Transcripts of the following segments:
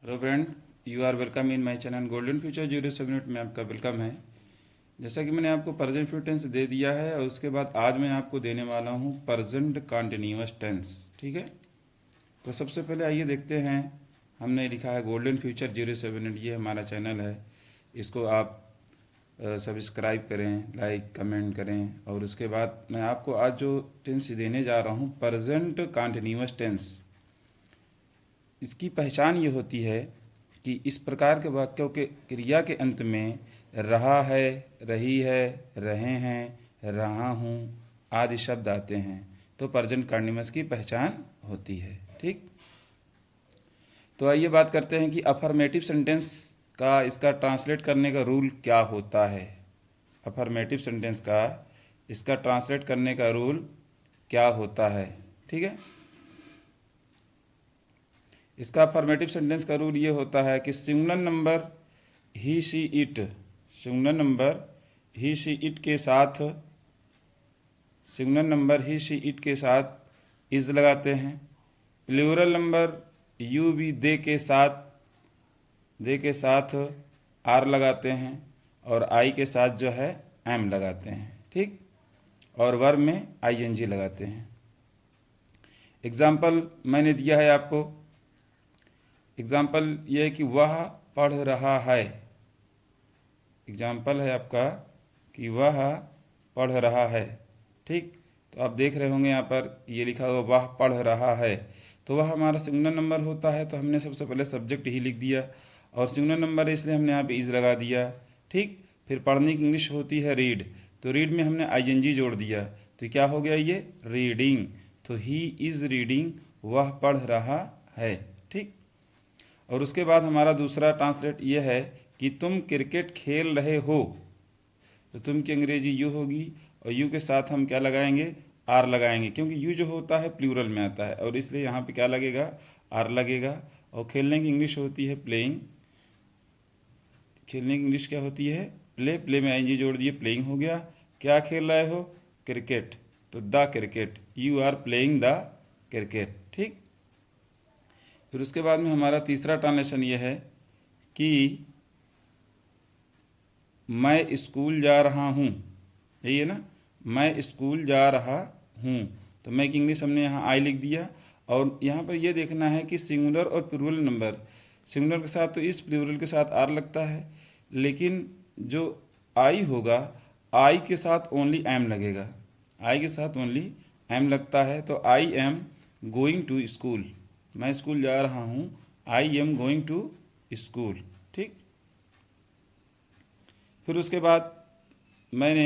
Hello friends, you are welcome in my channel golden future 07 minute में आपका welcome है। जैसा कि मैंने आपको प्रेजेंट फ्यूचर टेंस दे दिया है और उसके बाद आज मैं आपको देने वाला हूँ प्रेजेंट कंटिन्यूअस टेंस। ठीक है, तो सबसे पहले आइए देखते हैं। हमने लिखा है गोल्डन फ्यूचर 07 मिनट, ये हमारा चैनल है। इसको आप सब्सक्राइब करें, लाइक कमेंट करें। और उसके बाद मैं आपको आज जो टेंस देने जा रहा हूँ प्रेजेंट कंटिन्यूअस टेंस, इसकी पहचान ये होती है कि इस प्रकार के वाक्यों के क्रिया के अंत में रहा है, रही है, रहे हैं, रहा हूँ आदि शब्द आते हैं, तो प्रेजेंट कंटिन्यूअस की पहचान होती है। ठीक, तो आइए बात करते हैं कि अफर्मेटिव सेंटेंस का इसका ट्रांसलेट करने का रूल क्या होता है। अफर्मेटिव सेंटेंस का इसका ट्रांसलेट करने का रूल क्या होता है। ठीक है, इसका अफर्मेटिव सेंटेंस का रूल ये होता है कि singular number he see it, singular number he see it के साथ, singular number he see it के साथ इज लगाते हैं। प्लूरल नंबर यू भी दे के साथ, दे के साथ आर लगाते हैं और आई के साथ जो है एम लगाते हैं। ठीक, और वर्ब में आईएनजी लगाते हैं। एग्जाम्पल मैंने दिया है आपको। एग्जाम्पल ये है कि वह पढ़ रहा है। एग्जाम्पल है आपका कि वह पढ़ रहा है। ठीक, तो आप देख रहे होंगे यहाँ पर ये लिखा हुआ वह पढ़ रहा है, तो वह हमारा सिंगुलर नंबर होता है, तो हमने सबसे पहले सब्जेक्ट ही लिख दिया और सिंगुलर नंबर है इसलिए हमने यहाँ पे इज लगा दिया। ठीक, फिर पढ़ने की इंग्लिश होती है रीड, तो रीड में हमने आईएनजी जोड़ दिया, तो क्या हो गया ये रीडिंग। तो ही इज रीडिंग, वह पढ़ रहा है। ठीक, और उसके बाद हमारा दूसरा ट्रांसलेट ये है कि तुम क्रिकेट खेल रहे हो, तो तुम की अंग्रेजी यू होगी और यू के साथ हम क्या लगाएंगे, आर लगाएंगे, क्योंकि यू जो होता है प्लूरल में आता है और इसलिए यहाँ पे क्या लगेगा, आर लगेगा। और खेलने की इंग्लिश होती है प्लेइंग, खेलने की इंग्लिश क्या होती है प्ले, प्ले में आईएनजी जोड़ दिए, प्लेइंग हो गया। क्या खेल रहे हो, क्रिकेट, तो the cricket, you are playing the cricket. ठीक, फिर उसके बाद में हमारा तीसरा ट्रांसलेशन ये है कि मैं स्कूल जा रहा हूँ, यही है ना, मैं स्कूल जा रहा हूँ, तो मैं की इंग्लिश हमने यहाँ आई लिख दिया। और यहाँ पर यह देखना है कि सिंगुलर और प्लूरल नंबर, सिंगुलर के साथ तो इस, प्लूरल के साथ आर लगता है, लेकिन जो आई होगा आई के साथ ओनली एम लगेगा, आई के साथ ओनली एम लगता है। तो I am going to school, मैं स्कूल जा रहा हूँ, I am going to school. ठीक, फिर उसके बाद मैंने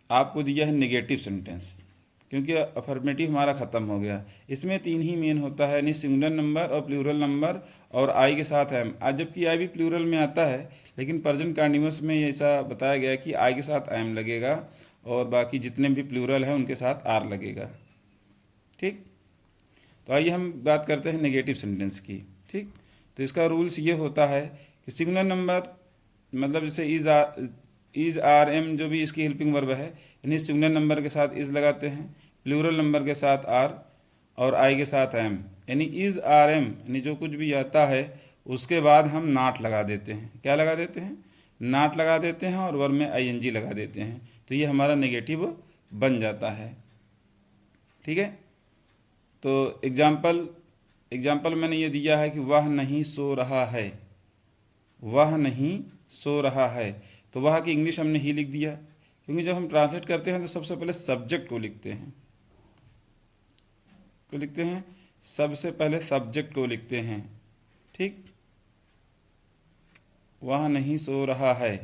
आपको दिया है नेगेटिव सेंटेंस, क्योंकि अफर्मेटिव हमारा ख़त्म हो गया। इसमें तीन ही मेन होता है, यानी सिंगुलर नंबर और प्लूरल नंबर और आई के साथ एम। आज जबकि आई भी प्लूरल में आता है, लेकिन प्रेजेंट कंटिन्यूअस में ऐसा बताया गया कि आई के साथ एम लगेगा और बाकी जितने भी प्लूरल हैं उनके साथ आर लगेगा। ठीक, तो आइए हम बात करते हैं नेगेटिव सेंटेंस की। ठीक, तो इसका रूल्स ये होता है कि सिंगुलर नंबर मतलब जैसे इज आर एम जो भी इसकी हेल्पिंग वर्ब है, यानी सिंगुलर नंबर के साथ इज लगाते हैं, प्लूरल नंबर के साथ आर और आई के साथ एम, यानी इज आर एम यानी जो कुछ भी आता है उसके बाद हम नाट लगा देते हैं। क्या लगा देते हैं, नाट लगा देते हैं और वर्ब में आईएनजी लगा देते हैं, तो ये हमारा नेगेटिव बन जाता है। ठीक है, तो एग्जाम्पल मैंने ये दिया है कि वह नहीं सो रहा है, वह नहीं सो रहा है, तो वह की इंग्लिश हमने ही लिख दिया, क्योंकि जब हम ट्रांसलेट करते हैं तो सबसे पहले सब्जेक्ट को लिखते हैं, सबसे पहले सब्जेक्ट को लिखते हैं। ठीक, वह नहीं सो रहा है,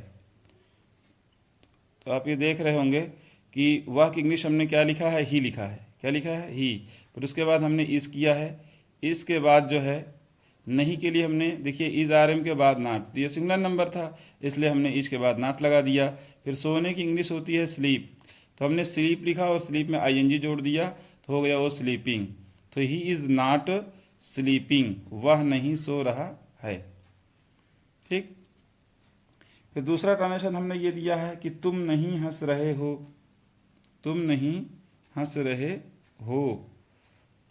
तो आप ये देख रहे होंगे कि वह की इंग्लिश हमने क्या लिखा है, ही लिखा है। क्या लिखा है, ही। फिर उसके बाद हमने इस किया है, इसके बाद जो है नहीं के लिए हमने देखिए इज आर एम के बाद नाट, तो ये सिंगुलर नंबर था इसलिए हमने इज के बाद नाट लगा दिया। फिर सोने की इंग्लिश होती है स्लीप, तो हमने स्लीप लिखा और स्लीप में आईएनजी जोड़ दिया, तो हो गया वो स्लीपिंग। तो ही इज़ नॉट स्लीपिंग, वह नहीं सो रहा है। ठीक, फिर दूसरा ट्रांसलेशन हमने ये दिया है कि तुम नहीं हंस रहे हो, तुम नहीं हंस रहे हो,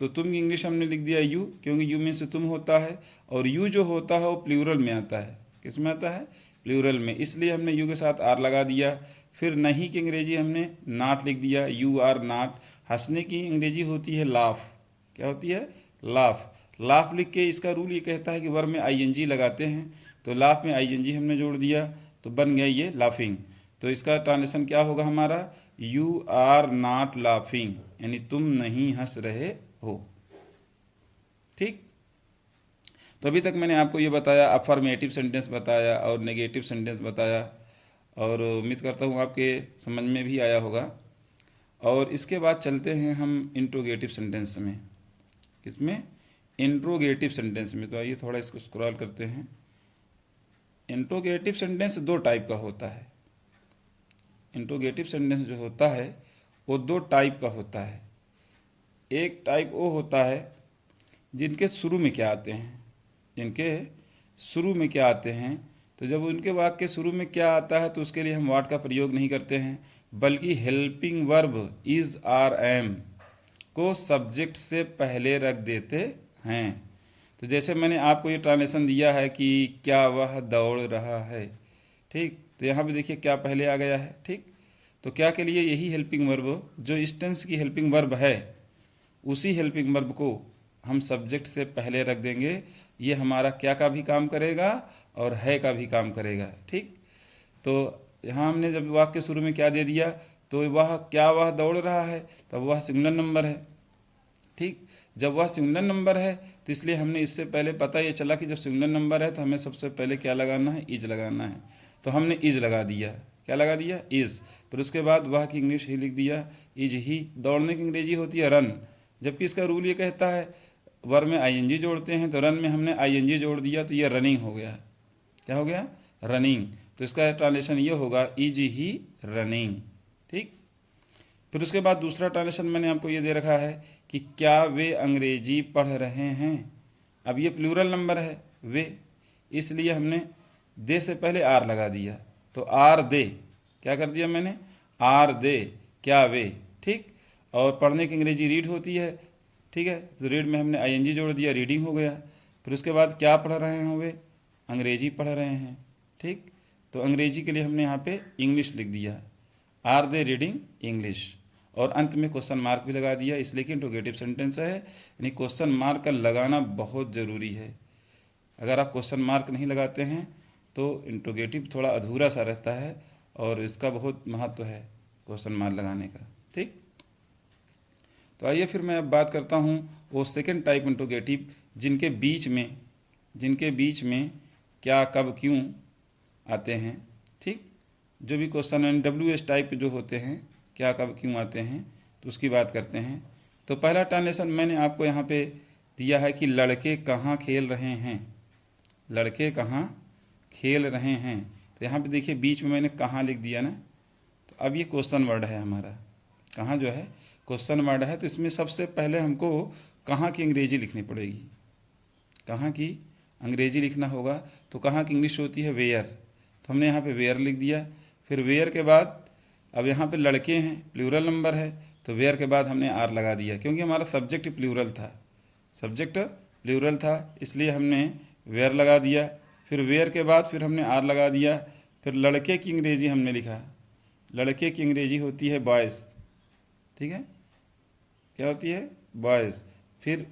तो तुम की इंग्लिश हमने लिख दिया यू, क्योंकि यू में से तुम होता है, और यू जो होता है वो प्लूरल में आता है। किस में आता है? प्लूरल में, इसलिए हमने यू के साथ आर लगा दिया। फिर नहीं की अंग्रेजी हमने नॉट लिख दिया, यू आर नॉट। हंसने की अंग्रेजी होती है लाफ। क्या होती है? लाफ। लाफ लिख के इसका रूल ये कहता है कि वर्ब में आईएनजी लगाते हैं, तो लाफ में आईएनजी हमने जोड़ दिया, तो बन गया ये लाफिंग। तो इसका ट्रांसलेशन क्या होगा हमारा? यू आर नॉट लाफिंग, यानी तुम नहीं हंस रहे हो। ठीक, तो अभी तक मैंने आपको ये बताया, अफर्मेटिव सेंटेंस बताया और नेगेटिव सेंटेंस बताया, और उम्मीद करता हूँ आपके समझ में भी आया होगा। और इसके बाद चलते हैं हम इंट्रोगेटिव सेंटेंस में। किसमें? इंट्रोगेटिव सेंटेंस में। तो आइए थोड़ा इसको स्क्रॉल करते हैं। इंट्रोगेटिव सेंटेंस दो टाइप का होता है। इंट्रोगेटिव सेंटेंस जो होता है वो दो टाइप का होता है। एक टाइप वो होता है जिनके शुरू में क्या आते हैं, जिनके शुरू में क्या आते हैं, तो जब उनके वाक्य के शुरू में क्या आता है तो उसके लिए हम व्हाट का प्रयोग नहीं करते हैं, बल्कि helping verb is are am को सब्जेक्ट से पहले रख देते हैं। तो जैसे मैंने आपको ये ट्रांसलेशन दिया है कि क्या वह दौड़ रहा है, ठीक, तो यहाँ पे देखिए क्या पहले आ गया है। ठीक, तो क्या के लिए? यही हेल्पिंग वर्ब जो इस टेंस की हेल्पिंग वर्ब है, उसी हेल्पिंग वर्ब को हम सब्जेक्ट से पहले रख देंगे। ये हमारा क्या का भी काम करेगा और है का भी काम करेगा। ठीक, तो यहाँ हमने जब वाक्य शुरू में क्या दे दिया, तो वह क्या वह दौड़ रहा है, तब वह सिंगुलर नंबर है। ठीक, जब वह सिंगुलर नंबर है तो इसलिए हमने इससे पहले पता ये चला कि जब सिंगुलर नंबर है तो हमें सबसे पहले क्या लगाना है? इज लगाना है। तो हमने इज लगा दिया। क्या लगा दिया? इज। फिर उसके बाद वह की इंग्लिश ही लिख दिया, इज ही। दौड़ने की अंग्रेजी होती है रन, जबकि इसका रूल ये कहता है वर्ब में आईएनजी जोड़ते हैं, तो रन में हमने आईएनजी जोड़ दिया तो ये रनिंग हो गया। क्या हो गया? रनिंग। तो इसका ट्रांसलेशन ये होगा इज ही रनिंग। ठीक, फिर उसके बाद दूसरा ट्रांसलेशन मैंने आपको ये दे रखा है कि क्या वे अंग्रेजी पढ़ रहे हैं। अब ये प्लूरल नंबर है वे, इसलिए हमने दे से पहले आर लगा दिया, तो आर दे। क्या कर दिया मैंने? आर दे, क्या वे। ठीक, और पढ़ने की अंग्रेजी रीड होती है। ठीक है, तो रीड में हमने आईएनजी जोड़ दिया, रीडिंग हो गया। फिर उसके बाद क्या पढ़ रहे हैं वे? अंग्रेजी पढ़ रहे हैं। ठीक, तो अंग्रेजी के लिए हमने यहाँ पे इंग्लिश लिख दिया, आर दे रीडिंग इंग्लिश, और अंत में क्वेश्चन मार्क भी लगा दिया, इसलिए कि इंट्रोगेटिव सेंटेंस है, यानी क्वेश्चन मार्क का लगाना बहुत ज़रूरी है। अगर आप क्वेश्चन मार्क नहीं लगाते हैं तो इंट्रोगेटिव थोड़ा अधूरा सा रहता है, और इसका बहुत महत्व है क्वेश्चन मार्क लगाने का। ठीक, तो आइए फिर मैं अब बात करता हूँ वो सेकेंड टाइप इंट्रोगेटिव जिनके बीच में क्या कब क्यों आते हैं। ठीक, जो भी क्वेश्चन WH टाइप जो होते हैं, क्या कब क्यों आते हैं, तो उसकी बात करते हैं। तो पहला ट्रांसलेशन मैंने आपको यहाँ पे दिया है कि लड़के कहाँ खेल रहे हैं। लड़के कहाँ खेल रहे हैं, तो यहाँ पे देखिए बीच में मैंने कहाँ लिख दिया ना, तो अब ये क्वेश्चन वर्ड है हमारा। कहाँ जो है क्वेश्चन वर्ड है, तो इसमें सबसे पहले हमको कहाँ की अंग्रेजी लिखनी पड़ेगी। कहाँ की अंग्रेजी लिखना होगा, तो कहाँ की इंग्लिश होती है वेयर, तो हमने यहाँ पे वेयर लिख दिया। फिर वेयर के बाद अब यहाँ पे लड़के हैं, प्लूरल नंबर है, तो वेयर के बाद हमने आर लगा दिया, क्योंकि हमारा सब्जेक्ट प्लूरल था, सब्जेक्ट प्लूरल था, इसलिए हमने वेयर लगा दिया। फिर वेयर के बाद फिर हमने आर लगा दिया। फिर लड़के की अंग्रेजी हमने लिखा, लड़के की अंग्रेजी होती है बॉयज़। ठीक है, क्या होती है? बॉयज़। फिर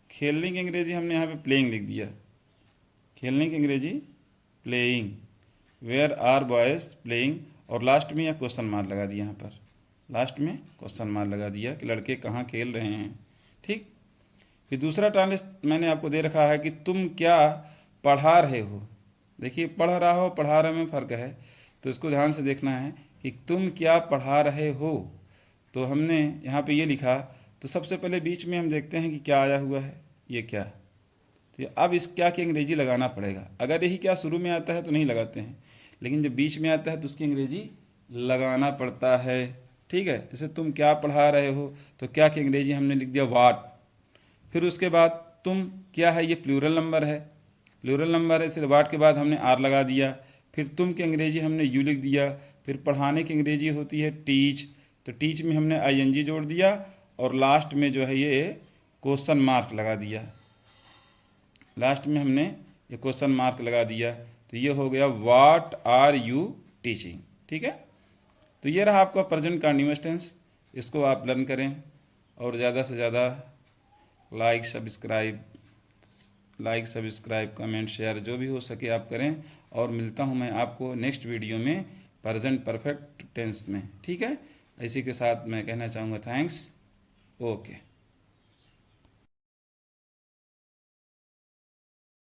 खेलने की अंग्रेजी हमने यहाँ पे प्लेइंग लिख दिया, खेलने की अंग्रेजी playing, where are boys playing, और लास्ट में यह क्वेश्चन मार्क लगा दिया। यहाँ पर लास्ट में क्वेश्चन मार्क लगा दिया कि लड़के कहाँ खेल रहे हैं। ठीक, फिर दूसरा ट्रांसलेशन मैंने आपको दे रखा है कि तुम क्या पढ़ा रहे हो। देखिए पढ़ रहा हो पढ़ा रहे में फ़र्क है, तो इसको ध्यान से देखना है कि तुम क्या पढ़ा रहे हो। तो हमने यहाँ पे ये लिखा, तो सबसे पहले बीच में हम देखते हैं कि क्या आया हुआ है, ये क्या, तो अब इस क्या की अंग्रेजी लगाना पड़ेगा। अगर यही क्या शुरू में आता है तो नहीं लगाते हैं, लेकिन जब बीच में आता है तो उसकी अंग्रेजी लगाना पड़ता है। ठीक है, जैसे तुम क्या पढ़ा रहे हो, तो क्या की अंग्रेजी हमने लिख दिया वाट। फिर उसके बाद तुम क्या है, ये प्लूरल नंबर है, प्लूरल नंबर है, इसलिए वाट के बाद हमने आर लगा दिया। फिर तुम की अंग्रेजी हमने यू लिख दिया। फिर पढ़ाने की अंग्रेजी होती है टीच, तो टीच में हमने आईएनजी जोड़ दिया, और लास्ट में जो है ये क्वेश्चन मार्क लगा दिया, लास्ट में हमने ये क्वेश्चन मार्क लगा दिया, तो ये हो गया व्हाट आर यू टीचिंग। ठीक है, तो ये रहा आपका प्रेजेंट कंटिन्यूअस टेंस। इसको आप लर्न करें और ज़्यादा से ज़्यादा लाइक सब्सक्राइब कमेंट शेयर जो भी हो सके आप करें। और मिलता हूँ मैं आपको नेक्स्ट वीडियो में प्रेजेंट परफेक्ट टेंस में। ठीक है, इसी के साथ मैं कहना चाहूँगा थैंक्स। ओके।